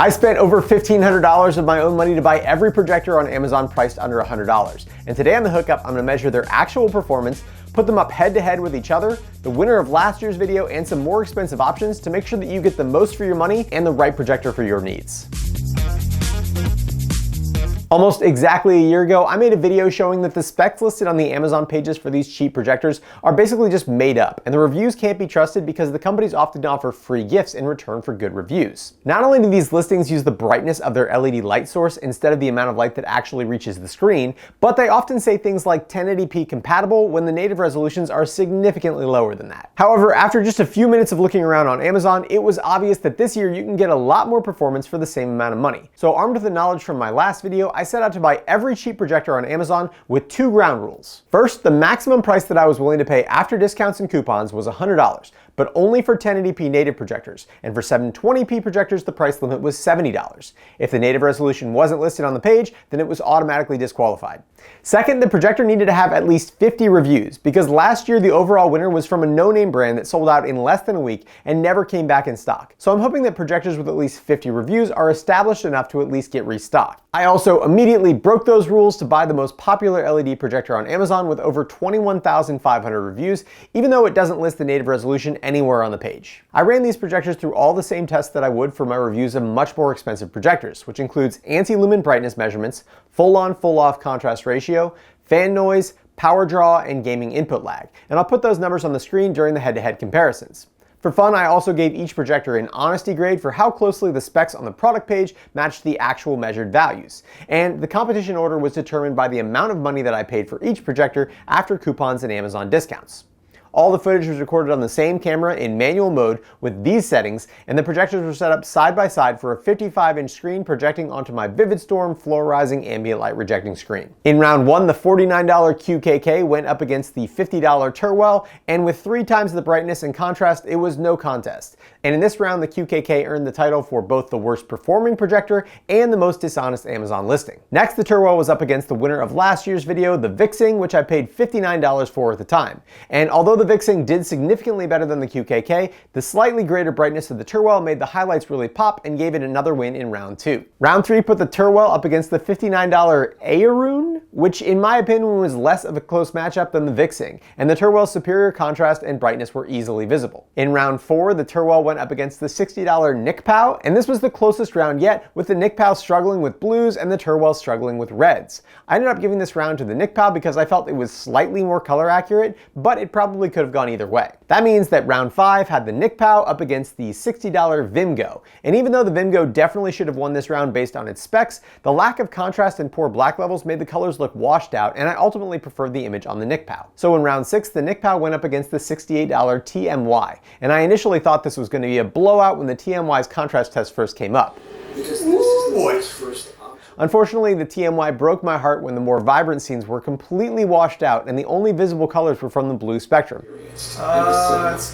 I spent over $1,500 of my own money to buy every projector on Amazon priced under $100. And today on the hookup, I'm gonna measure their actual performance, put them up head to head with each other, the winner of last year's video, and some more expensive options to make sure that you get the most for your money and the right projector for your needs. Almost exactly a year ago, I made a video showing that the specs listed on the Amazon pages for these cheap projectors are basically just made up, and the reviews can't be trusted because the companies often offer free gifts in return for good reviews. Not only do these listings use the brightness of their LED light source instead of the amount of light that actually reaches the screen, but they often say things like 1080p compatible when the native resolutions are significantly lower than that. However, after just a few minutes of looking around on Amazon, it was obvious that this year you can get a lot more performance for the same amount of money. So armed with the knowledge from my last video, I set out to buy every cheap projector on Amazon with two ground rules. First, the maximum price that I was willing to pay after discounts and coupons was $100, but only for 1080p native projectors, and for 720p projectors the price limit was $70. If the native resolution wasn't listed on the page, then it was automatically disqualified. Second, the projector needed to have at least 50 reviews, because last year the overall winner was from a no-name brand that sold out in less than a week and never came back in stock. So I'm hoping that projectors with at least 50 reviews are established enough to at least get restocked. I also immediately broke those rules to buy the most popular LED projector on Amazon with over 21,500 reviews, even though it doesn't list the native resolution anywhere on the page. I ran these projectors through all the same tests that I would for my reviews of much more expensive projectors, which includes anti-lumen brightness measurements, full-on, full-off contrast ratio, fan noise, power draw, and gaming input lag. And I'll put those numbers on the screen during the head-to-head comparisons. For fun, I also gave each projector an honesty grade for how closely the specs on the product page matched the actual measured values. And the competition order was determined by the amount of money that I paid for each projector after coupons and Amazon discounts. All the footage was recorded on the same camera in manual mode with these settings, and the projectors were set up side by side for a 55-inch screen projecting onto my Vivid Storm fluorizing ambient light rejecting screen. In round one, the $49 QKK went up against the $50 Turwell, and with 3 times the brightness and contrast, it was no contest. And in this round, the QKK earned the title for both the worst performing projector and the most dishonest Amazon listing. Next, the Turwell was up against the winner of last year's video, the Vixing, which I paid $59 for at the time. And although the Vixing did significantly better than the QKK, the slightly greater brightness of the Turwell made the highlights really pop and gave it another win in round 2. Round 3 put the Turwell up against the $59 Aeroon, which in my opinion was less of a close matchup than the Vixing, and the Turwell's superior contrast and brightness were easily visible. In round 4, the Turwell went up against the $60 NICPOW, and this was the closest round yet, with the NICPOW struggling with blues and the Turwell struggling with reds. I ended up giving this round to the NICPOW because I felt it was slightly more color accurate, but it probably could have gone either way. That means that round 5 had the NICPOW up against the $60 VIMGO, and even though the VIMGO definitely should have won this round based on its specs, the lack of contrast and poor black levels made the colors look washed out, and I ultimately preferred the image on the NICPOW. So in round 6, the NICPOW went up against the $68 TMY, and I initially thought this was going to be a blowout when the TMY's contrast test first came up. Because this is the most first option. Unfortunately, the TMY broke my heart when the more vibrant scenes were completely washed out and the only visible colors were from the blue spectrum. It's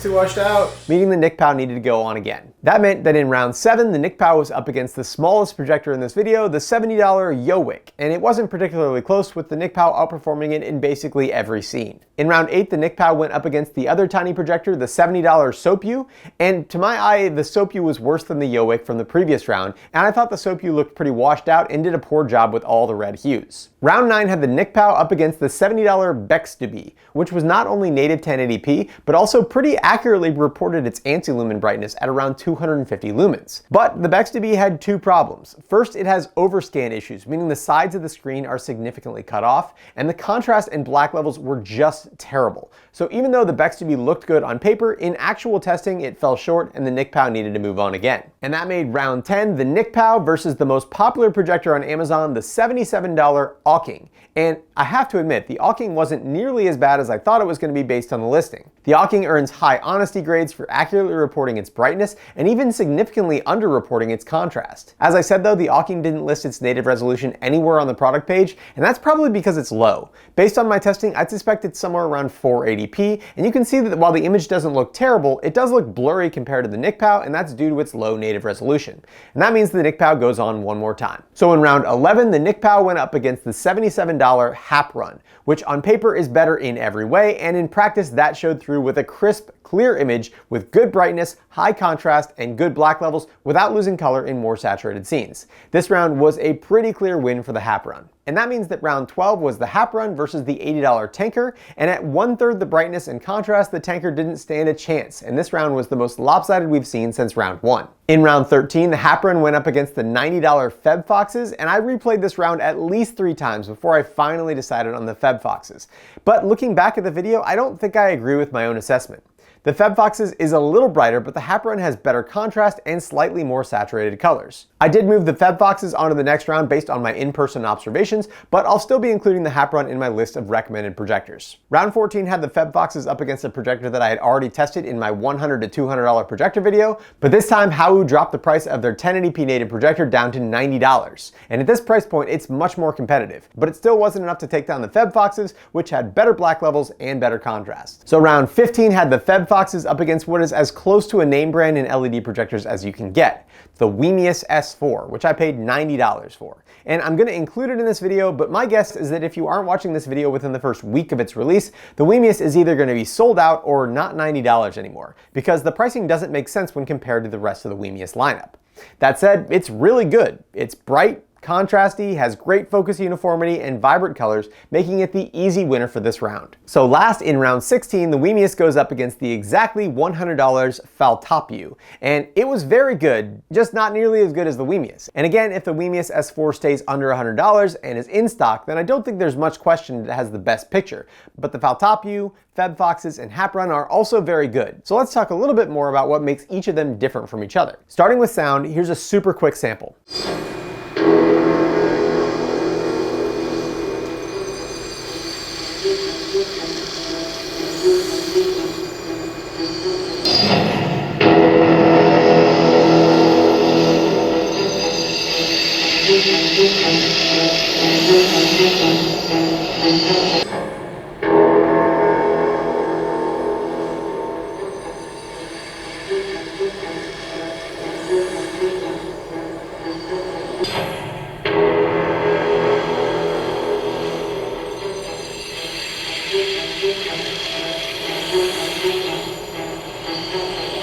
too washed out. Meaning the NICPOW needed to go on again. That meant that in round 7, the NICPOW was up against the smallest projector in this video, the $70 Yowick, and it wasn't particularly close, with the NICPOW outperforming it in basically every scene. In round 8, the NICPOW went up against the other tiny projector, the $70 SOPU, and to my eye, the SOPU was worse than the Yowick from the previous round, and I thought the SOPU looked pretty washed out and did a poor job with all the red hues. Round 9 had the NICPOW up against the $70 Bexteby, which was not only native 1080p, but also pretty accurately reported its anti-lumen brightness at around 250 lumens. But the Bexteby had 2 problems. First, it has overscan issues, meaning the sides of the screen are significantly cut off, and the contrast and black levels were just terrible. So even though the Bexteby looked good on paper, in actual testing it fell short and the NICPOW needed to move on again. And that made round 10 the NICPOW versus the most popular projector on Amazon, the $77 Awking. And I have to admit, the Awking wasn't nearly as bad as I thought it was going to be based on the listing. The Awking earns high honesty grades for accurately reporting its brightness and even significantly underreporting its contrast. As I said though, the Awking didn't list its native resolution anywhere on the product page, and that's probably because it's low. Based on my testing, I'd suspect it's somewhere around 480p, and you can see that while the image doesn't look terrible, it does look blurry compared to the NICPOW, and that's due to its low native resolution. And that means the NICPOW goes on one more time. So in round 11, the NICPOW went up against the $77 HAP Run, which on paper is better in every way, and in practice that showed through through with a crisp, clear image with good brightness, high contrast, and good black levels without losing color in more saturated scenes. This round was a pretty clear win for the Hap Run. And that means that round 12 was the Hap Run versus the $80 Tanker, and at 1/3 the brightness and contrast, the Tanker didn't stand a chance, and this round was the most lopsided we've seen since round 1. In round 13, the Hap Run went up against the $90 Feb Foxes, and I replayed this round at least 3 times before I finally decided on the Feb Foxes. But looking back at the video, I don't think I agree with my own assessment. The Feb Foxes is a little brighter, but the Hap Run has better contrast and slightly more saturated colors. I did move the Feb Foxes onto the next round based on my in-person observations, but I'll still be including the Hap Run in my list of recommended projectors. Round 14 had the Feb Foxes up against a projector that I had already tested in my $100 to $200 projector video, but this time Hau dropped the price of their 1080p native projector down to $90. And at this price point, it's much more competitive, but it still wasn't enough to take down the Feb Foxes, which had better black levels and better contrast. So round 15 had the Feb Foxes up against what is as close to a name brand in LED projectors as you can get, the WIMIUS S4, which I paid $90 for. And I'm going to include it in this video, but my guess is that if you aren't watching this video within the first week of its release, the WIMIUS is either going to be sold out or not $90 anymore, because the pricing doesn't make sense when compared to the rest of the WIMIUS lineup. That said, it's really good. It's bright, contrasty, has great focus uniformity, and vibrant colors, making it the easy winner for this round. So last, in round 16, the WIMIUS goes up against the exactly $100 Faltopu, and it was very good, just not nearly as good as the WIMIUS. And again, if the WIMIUS S4 stays under $100 and is in stock, then I don't think there's much question that it has the best picture. But the Faltopu, Feb Foxes, and Hap Run are also very good. So let's talk a little bit more about what makes each of them different from each other. Starting with sound, here's a super quick sample.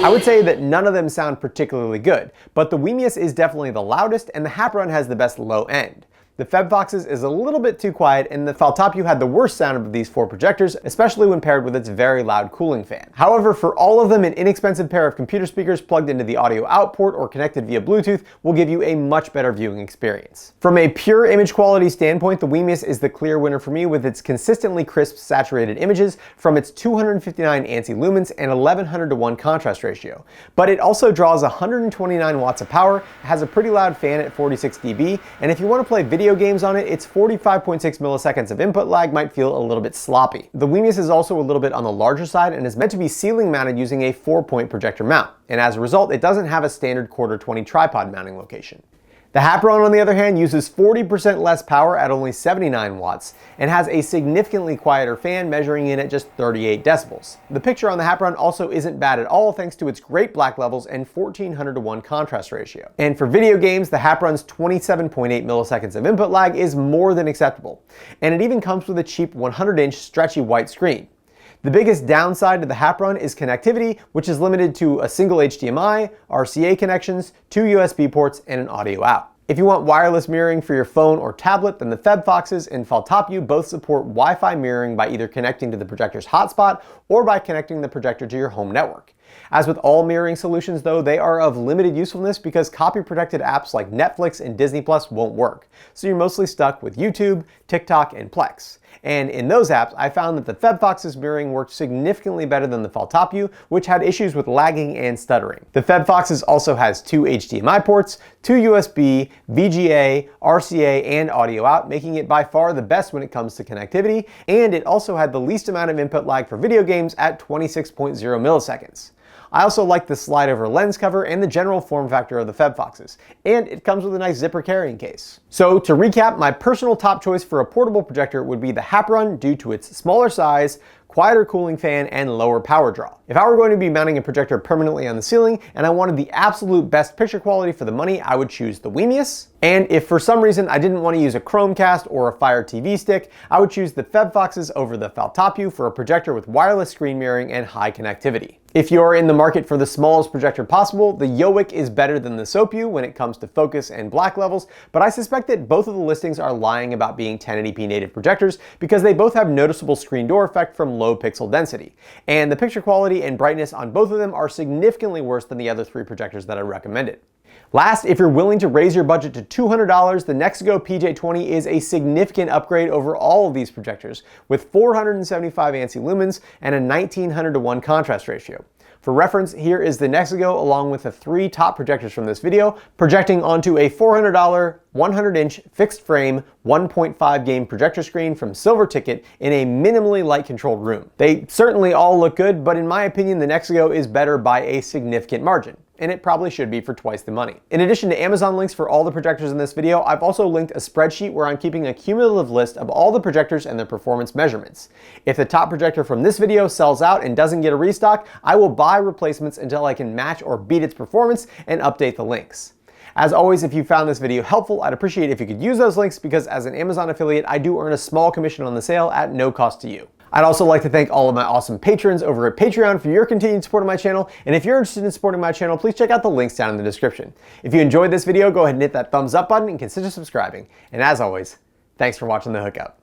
I would say that none of them sound particularly good, but the WIMIUS is definitely the loudest and the Hap Run has the best low end. The Feb Foxes is a little bit too quiet, and the Faltopu had the worst sound of these 4 projectors, especially when paired with its very loud cooling fan. However, for all of them, an inexpensive pair of computer speakers plugged into the audio out port or connected via Bluetooth will give you a much better viewing experience. From a pure image quality standpoint, the WIMIUS is the clear winner for me with its consistently crisp, saturated images from its 259 ANSI lumens and 1100:1 contrast ratio. But it also draws 129 watts of power, has a pretty loud fan at 46 dB, and if you want to play video games on it, its 45.6 milliseconds of input lag might feel a little bit sloppy. The WIMIUS is also a little bit on the larger side and is meant to be ceiling mounted using a 4-point projector mount, and as a result, it doesn't have a standard 1/4-20 tripod mounting location. The Hap Run, on the other hand, uses 40% less power at only 79 watts and has a significantly quieter fan measuring in at just 38 decibels. The picture on the Hap Run also isn't bad at all thanks to its great black levels and 1400:1 contrast ratio. And for video games, the Hap Run's 27.8 milliseconds of input lag is more than acceptable. And it even comes with a cheap 100-inch stretchy white screen. The biggest downside to the Hap Run is connectivity, which is limited to a single HDMI, RCA connections, 2 USB ports, and an audio out. If you want wireless mirroring for your phone or tablet, then the Feb Foxes and Faltopu both support Wi-Fi mirroring by either connecting to the projector's hotspot or by connecting the projector to your home network. As with all mirroring solutions though, they are of limited usefulness because copy-protected apps like Netflix and Disney Plus won't work, so you're mostly stuck with YouTube, TikTok, and Plex. And in those apps, I found that the Feb Fox's mirroring worked significantly better than the Faltopu, which had issues with lagging and stuttering. The Feb Fox's also has 2 HDMI ports, 2 USB, VGA, RCA, and audio out, making it by far the best when it comes to connectivity, and it also had the least amount of input lag for video games at 26.0 milliseconds. I also like the slide over lens cover and the general form factor of the Feb Foxes, and it comes with a nice zipper carrying case. So to recap, my personal top choice for a portable projector would be the Hap Run due to its smaller size, quieter cooling fan, and lower power draw. If I were going to be mounting a projector permanently on the ceiling and I wanted the absolute best picture quality for the money, I would choose the WIMIUS. And if for some reason I didn't want to use a Chromecast or a Fire TV stick, I would choose the FebFoxes over the Faltapu for a projector with wireless screen mirroring and high connectivity. If you're in the market for the smallest projector possible, the Yowick is better than the Sopu when it comes to focus and black levels, but I suspect that both of the listings are lying about being 1080p native projectors because they both have noticeable screen door effect from low pixel density. And the picture quality and brightness on both of them are significantly worse than the other 3 projectors that I recommended. Last, if you're willing to raise your budget to $200, the Nexigo PJ20 is a significant upgrade over all of these projectors, with 475 ANSI lumens and a 1900:1 contrast ratio. For reference, here is the Nexigo along with the 3 top projectors from this video, projecting onto a $400 100-inch fixed frame 1.5 game projector screen from Silver Ticket in a minimally light controlled room. They certainly all look good, but in my opinion the Nexigo is better by a significant margin, and it probably should be for twice the money. In addition to Amazon links for all the projectors in this video, I've also linked a spreadsheet where I'm keeping a cumulative list of all the projectors and their performance measurements. If the top projector from this video sells out and doesn't get a restock, I will buy replacements until I can match or beat its performance and update the links. As always, if you found this video helpful, I'd appreciate it if you could use those links because as an Amazon affiliate, I do earn a small commission on the sale at no cost to you. I'd also like to thank all of my awesome patrons over at Patreon for your continued support of my channel, and if you're interested in supporting my channel, please check out the links down in the description. If you enjoyed this video, go ahead and hit that thumbs up button and consider subscribing. And as always, thanks for watching The Hookup.